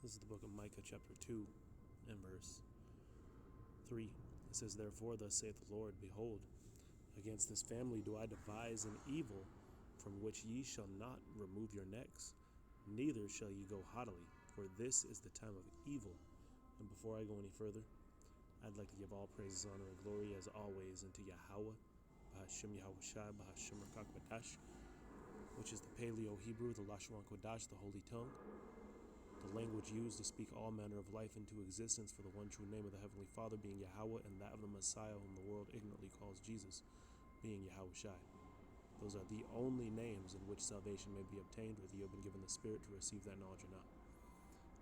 This is the book of Micah, chapter 2, and verse 3. It says, "Therefore, thus saith the Lord, Behold, against this family do I devise an evil, from which ye shall not remove your necks, neither shall ye go haughtily, for this is the time of evil." And before I go any further, I'd like to give all praises, honor, and glory, as always, unto Yahweh, Bahashem Yahushai, Bahashem Rakak Badash, which is the Paleo-Hebrew, the Lashon Kodash, the Holy Tongue, the language used to speak all manner of life into existence for the one true name of the Heavenly Father, being Yahweh, and that of the Messiah, whom the world ignorantly calls Jesus, being Yahushai. Those are the only names in which salvation may be obtained, whether you have been given the Spirit to receive that knowledge or not.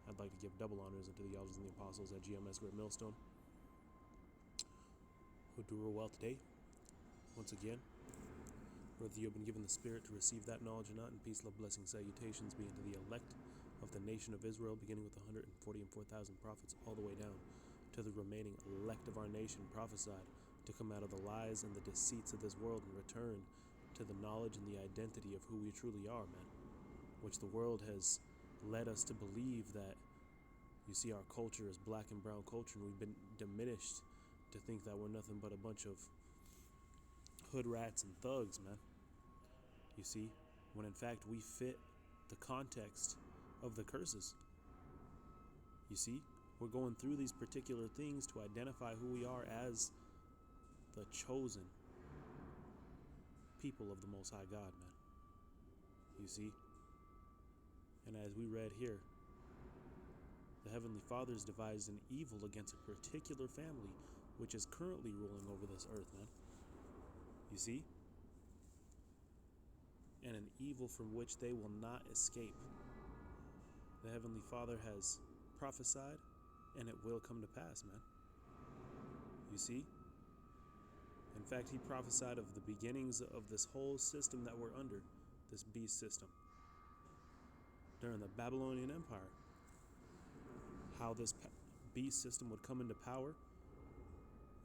I'd like to give double honors unto the elders and the apostles at GMS Great Millstone, who do rule well today. Once again, whether you have been given the Spirit to receive that knowledge or not, and peace, love, blessings, salutations be unto the elect of the nation of Israel, beginning with 144,000 prophets all the way down to the remaining elect of our nation, prophesied to come out of the lies and the deceits of this world and return to the knowledge and the identity of who we truly are, man. Which the world has led us to believe that, you see, our culture is black and brown culture, and we've been diminished to think that we're nothing but a bunch of hood rats and thugs, man. You see, when in fact we fit the context of the curses. You see, we're going through these particular things to identify who we are as the chosen people of the Most High God, man. You see, and as we read here, the Heavenly Father's devised an evil against a particular family which is currently ruling over this earth, man. You see? And an evil from which they will not escape. The Heavenly Father has prophesied, and it will come to pass, man. You see? In fact, he prophesied of the beginnings of this whole system that we're under, this beast system, during the Babylonian Empire. How this beast system would come into power,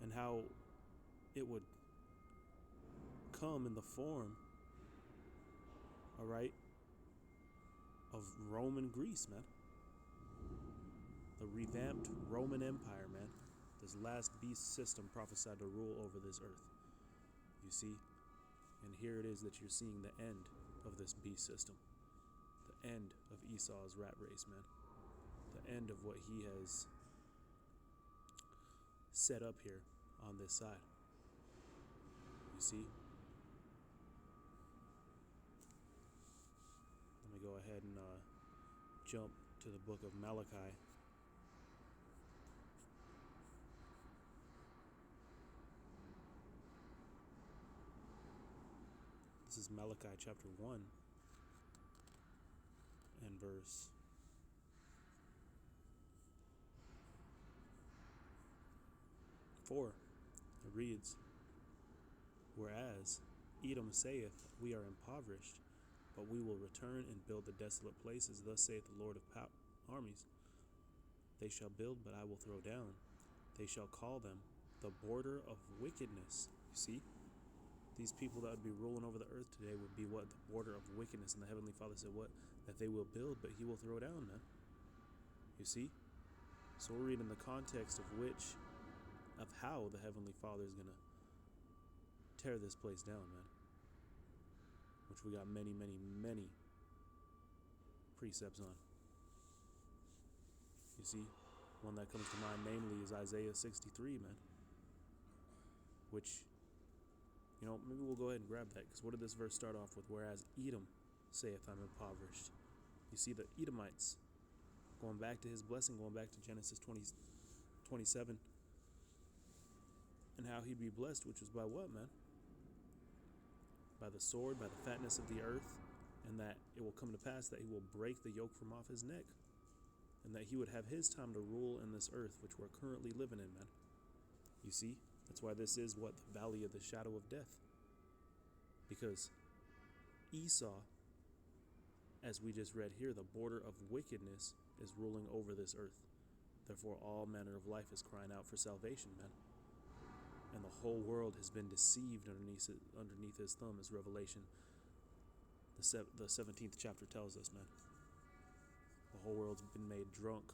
and how it would come in the form, all right, of Roman Greece, man. The revamped Roman Empire, man. This last beast system prophesied to rule over this earth. You see? And here it is that you're seeing the end of this beast system. The end of Esau's rat race, man. The end of what he has set up here on this side. You see? Let me go ahead and jump to the book of Malachi. This is Malachi chapter 1 and verse 4. It reads, "Whereas Edom saith, We are impoverished, but we will return and build the desolate places. Thus saith the Lord of armies, They shall build, but I will throw down. They shall call them the border of wickedness." You see? These people that would be ruling over the earth today would be what? The border of wickedness. And the Heavenly Father said what? That they will build, but he will throw down, man. You see? So we're reading the context of how the Heavenly Father is going to tear this place down, man. Which we got many, many, many precepts on. You see? One that comes to mind namely is Isaiah 63, man. Which, maybe we'll go ahead and grab that, because what did this verse start off with? "Whereas Edom saith, I'm impoverished." You see, the Edomites, going back to his blessing, going back to Genesis 27, and how he'd be blessed, which was by what, man? By the sword, by the fatness of the earth, and that it will come to pass that he will break the yoke from off his neck, and that he would have his time to rule in this earth, which we're currently living in, man. You see? That's why this is what? The valley of the shadow of death. Because Esau, as we just read here, the border of wickedness is ruling over this earth. Therefore, all manner of life is crying out for salvation, man. And the whole world has been deceived underneath his thumb, as Revelation, the 17th chapter tells us, man. The whole world's been made drunk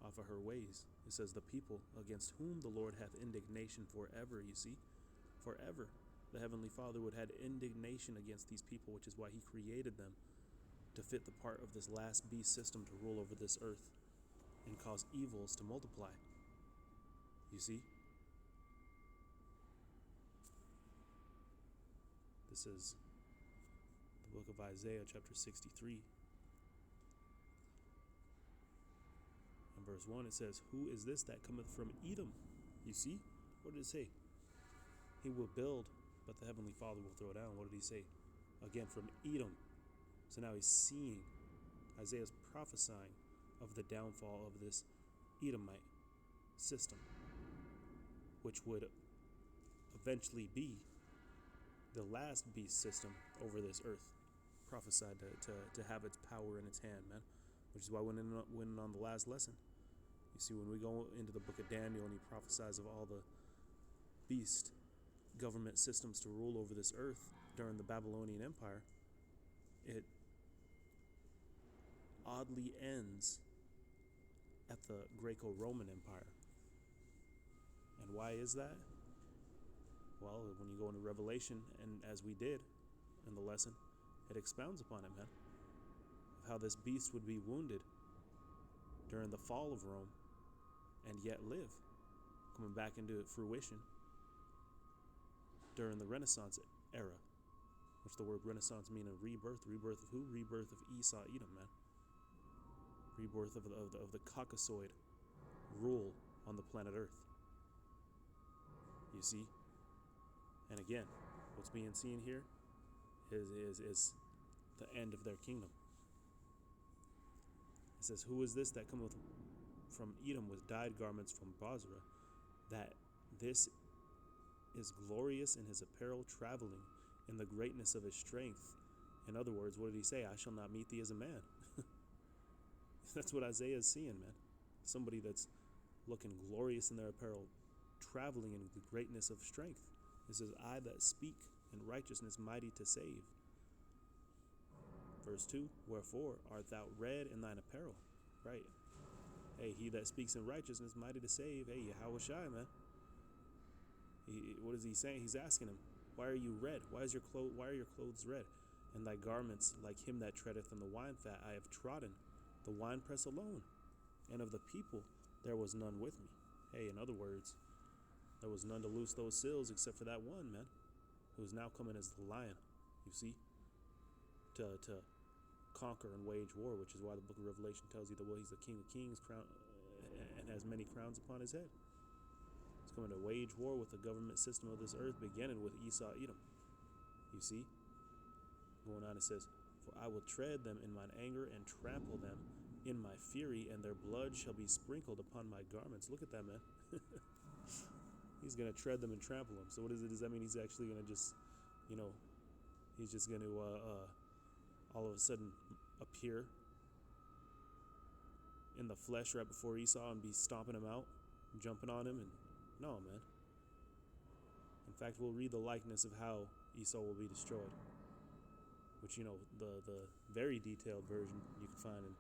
off of her ways. It says, the people against whom the Lord hath indignation forever, you see? Forever. The Heavenly Father would have indignation against these people, which is why he created them, to fit the part of this last beast system to rule over this earth and cause evils to multiply. You see? This is the book of Isaiah, chapter 63. In verse 1, it says, who is this that cometh from Edom? You see? What did it say? He will build, but the Heavenly Father will throw down. What did he say? Again, from Edom. So now he's seeing, Isaiah's prophesying of the downfall of this Edomite system, which would eventually be the last beast system over this earth, prophesied to have its power in its hand, man. Which is why we went on the last lesson. You see, when we go into the book of Daniel and he prophesies of all the beast government systems to rule over this earth during the Babylonian Empire, it oddly ends at the Greco-Roman Empire. And why is that? Well, when you go into Revelation, and as we did in the lesson, it expounds upon it, man. Of how this beast would be wounded during the fall of Rome and yet live, coming back into fruition during the Renaissance era, which the word Renaissance means a rebirth. Rebirth of who? Rebirth of Esau, Edom, man. Rebirth of the Caucasoid rule on the planet Earth. You see? And again, what's being seen here is the end of their kingdom. It says, who is this that cometh from Edom with dyed garments from Bozrah, that this is glorious in his apparel, traveling in the greatness of his strength? In other words, what did he say? I shall not meet thee as a man. That's what Isaiah is seeing, man. Somebody that's looking glorious in their apparel, traveling in the greatness of strength. It says, I that speak in righteousness, mighty to save. Verse 2, wherefore art thou red in thine apparel? Right. Hey, he that speaks in righteousness, mighty to save. Hey, Yahushua, man. What is he saying? He's asking him, why are you red? Why are your clothes red? And thy garments like him that treadeth in the wine fat. I have trodden the winepress alone, and of the people there was none with me. Hey, in other words, there was none to loose those seals except for that one, man, who's now coming as the lion, you see, to conquer and wage war, which is why the book of Revelation tells you that, well, he's the King of Kings, crown, and has many crowns upon his head. He's coming to wage war with the government system of this earth, beginning with Esau, Edom. You see? Going on, it says, for I will tread them in mine anger and trample them in my fury, and their blood shall be sprinkled upon my garments. Look at that, man. He's going to tread them and trample them. So what is it? Does that mean he's actually going to just, he's just going to all of a sudden appear in the flesh right before Esau and be stomping him out, jumping on him? And no, man. In fact, we'll read the likeness of how Esau will be destroyed, which, the very detailed version you can find in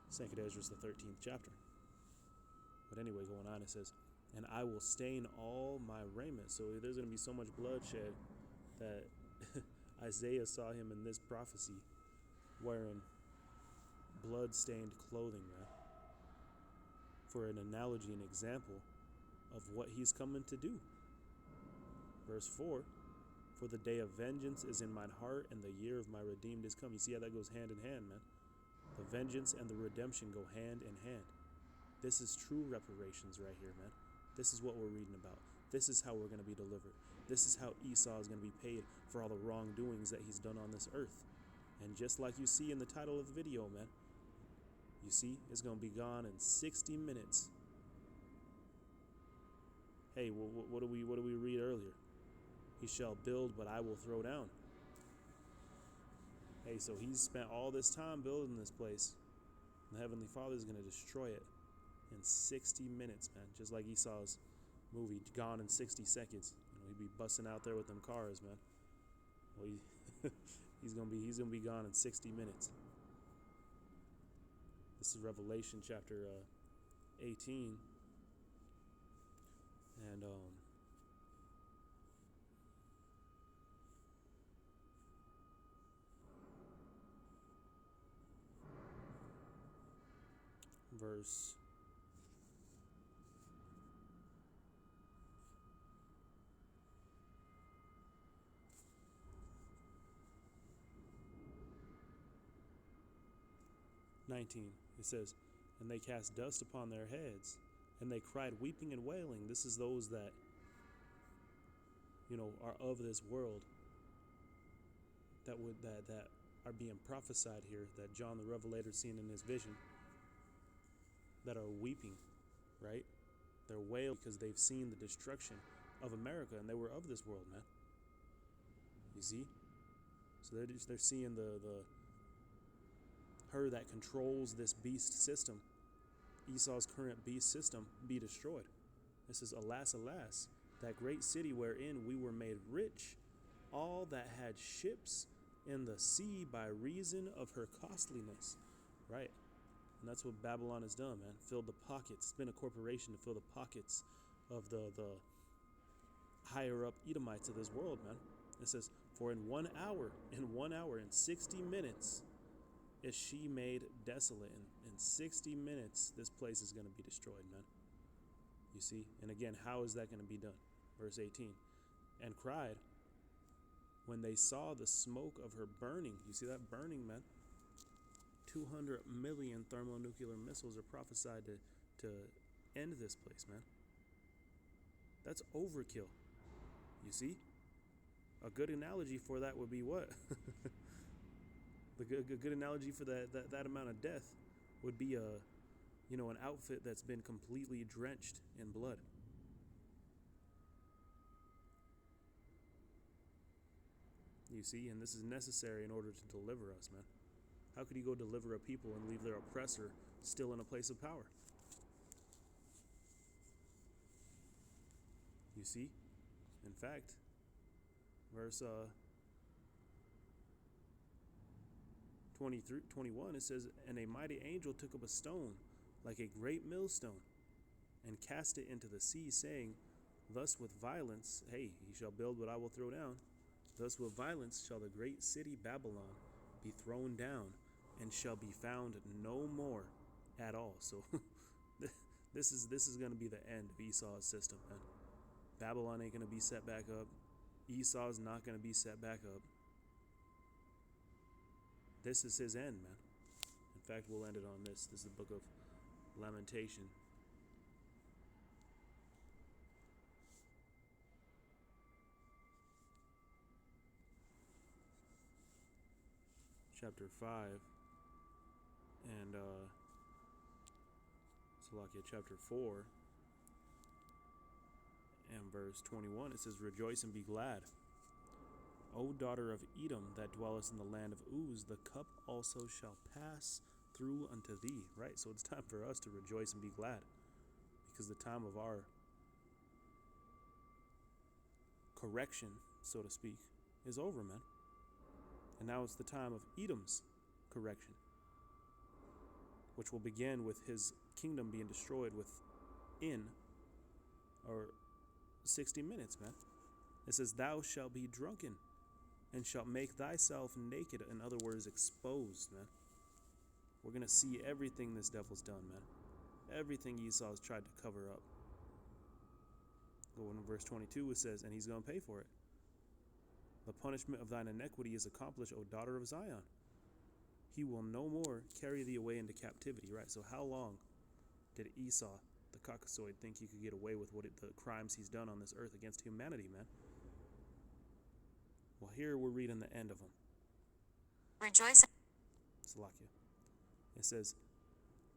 2nd Ezra, the 13th chapter. But anyway, going on, it says, and I will stain all my raiment. So there's going to be so much bloodshed that Isaiah saw him in this prophecy wearing blood-stained clothing, man, for an analogy, an example of what he's coming to do. Verse 4, for the day of vengeance is in mine heart, and the year of my redeemed is come. You see how that goes hand in hand, man? The vengeance and the redemption go hand in hand. This is true reparations right here, man. This is what we're reading about. This is how we're going to be delivered. This is how Esau is going to be paid for all the wrongdoings that he's done on this earth. And just like you see in the title of the video, man, you see, it's going to be gone in 60 minutes. Hey, what do we read earlier? He shall build, but I will throw down. Hey, so he's spent all this time building this place. The Heavenly Father is going to destroy it in 60 minutes, man. Just like Esau's movie, gone in 60 seconds. He'd be busting out there with them cars, man. Well, he's gonna be gone in 60 minutes. This is Revelation chapter 18. And verse 19, it says, and they cast dust upon their heads, and they cried weeping and wailing. This is those that, are of this world, that are being prophesied here, that John the Revelator seen in his vision, that are weeping, right? They're wailing because they've seen the destruction of America, and they were of this world, man. You see? So they're seeing the her that controls this beast system, Esau's current beast system, be destroyed. This is, alas, alas, that great city wherein we were made rich, all that had ships in the sea by reason of her costliness. Right? And that's what Babylon has done, man. Filled the pockets. It's been a corporation to fill the pockets of the higher up Edomites of this world, man. It says, for in 1 hour, in 60 minutes, is she made desolate. In 60 minutes, this place is going to be destroyed, man. You see? And again, how is that going to be done? Verse 18. And cried when they saw the smoke of her burning. You see that burning, man? 200 million thermonuclear missiles are prophesied to end this place, man. That's overkill. You see? A good analogy for that would be what? A good analogy for that amount of death would be an outfit that's been completely drenched in blood. You see, and this is necessary in order to deliver us, man. How could you go deliver a people and leave their oppressor still in a place of power? You see? In fact, verse 21, it says, and a mighty angel took up a stone like a great millstone and cast it into the sea, saying, thus with violence, hey, he shall build what I will throw down. Thus with violence shall the great city Babylon be thrown down, and shall be found no more at all. So this is going to be the end of Esau's system, man. Babylon ain't going to be set back up. Esau's not going to be set back up. This is his end, man. In fact, we'll end it on this. This is the book of Lamentation. Chapter 5. And, Salakia chapter 4. And verse 21, it says, rejoice and be glad, O daughter of Edom, that dwellest in the land of Uz, the cup also shall pass through unto thee. Right? So it's time for us to rejoice and be glad, because the time of our correction, so to speak, is over, man. And now it's the time of Edom's correction, which will begin with his kingdom being destroyed within 60 minutes, man. It says, thou shalt be drunken and shalt make thyself naked. In other words, exposed, man. We're going to see everything this devil's done, man. Everything Esau has tried to cover up. Well, in verse 22 it says, and he's going to pay for it. The punishment of thine iniquity is accomplished, O daughter of Zion. He will no more carry thee away into captivity, right? So how long did Esau, the Caucasoid, think he could get away with the crimes he's done on this earth against humanity, man? Well, here we're reading the end of them. Rejoice. Salakia. It says,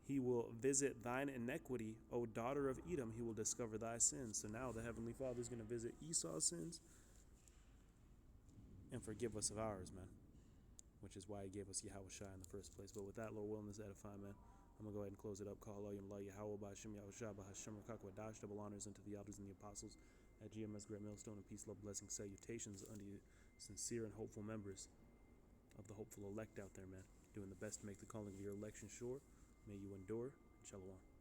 he will visit thine iniquity, O daughter of Edom. He will discover thy sins. So now the Heavenly Father is going to visit Esau's sins and forgive us of ours, man. Which is why he gave us Yahushua in the first place. But with that, Lord willing, this edify, man. I'm going to go ahead and close it up. Call Allah Yahweh Ba'Hashem Yahushua Ba'Hashem Rakakwa double honors unto the elders and the apostles at GMS Great Millstone, and peace, love, blessings, salutations unto you, sincere and hopeful members of the hopeful elect out there, man. Doing the best to make the calling of your election sure. May you endure. Shalom.